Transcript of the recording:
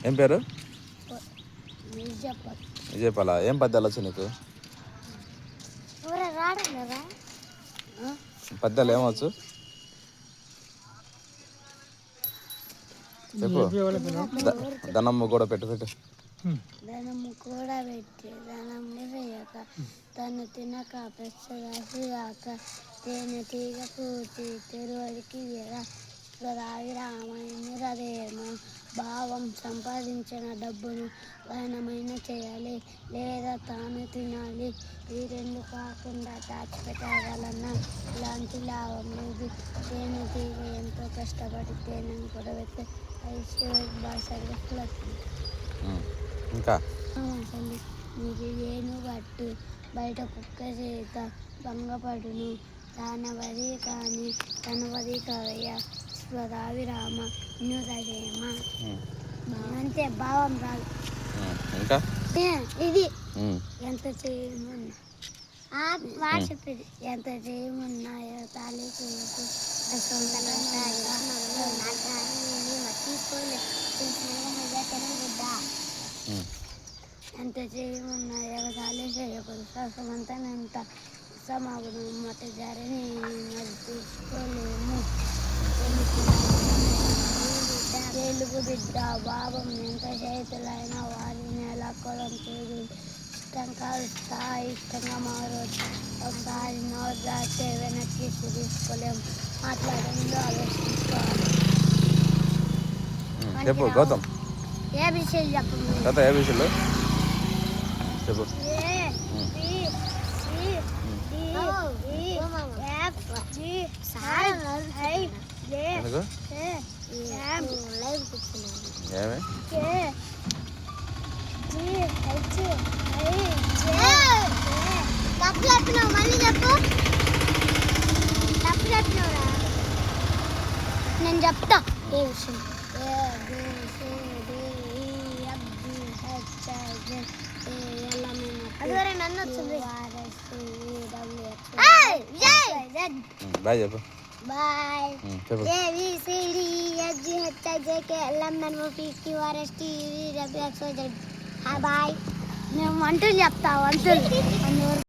ఏం పేరు? విజయపాల్. విజయపాల. ఏం పద్యాలు వచ్చు నీకు? పద్యాలు ఏమవచ్చు చెప్పు. ధనమ్ము కూడా పెట్టు. ధనము కూడా పెట్టి ధనము వేయక తను తినక పెచ్చగాక తేనె తీగ పూర్తి తెరువడికి రామాయణ భావం సంపాదించిన డబ్బును ఘనమైన చేయాలి లేదా తాను తినాలి. ఈ రెండు కాకుండా దాచిపెట్టగలన్నా ఇలాంటి లాభం లేదు. తేనె తీగ ఎంతో కష్టపడి తేనెను కూడబెట్టి భాషగా ఇంకా నీకు ఏను పట్టు బయట కుక్క చేత భంగపడును దానవది కానీ తనవది కవయ్య స్వరావిరామ వినురజేమ. అంతే, భావం రాదు. ఇంకా ఇది ఎంత చేయమన్నా చెప్పేది ఎంత చేయమన్నాయో తాళి ఎంత చేయమన్నాయో తాళి చేయకూడదు శ్వాసమంతా ఎంత సమాగుడు మత జారని తీసుకోలేము. తెలుగు బిడ్డ భావం ఎంత చేతులైనా వారిని ఎలా కొలం చేయదు. ఇష్టం కాదుస్తా ఇష్టంగా మారవచ్చు. ఒకసారి నోరు దాస్తే వెనక్కి తీసుకోలేము. మాట్లాడంలో ఆలోచించుకోవాలి. చెప్పు గౌతమ్. ఏబిసిలు చెప్పండి. ఏబిసిలు చెప్పు. మళ్ళీ చెప్పు. తప్పు చెప్పినవురా, నేను చెప్తా ఏ విషయం. నన్ను వచ్చింది. బాయ్ చెప్పు. బాయ్. బాయ్. నేను వంటలు చెప్తా. వంటలు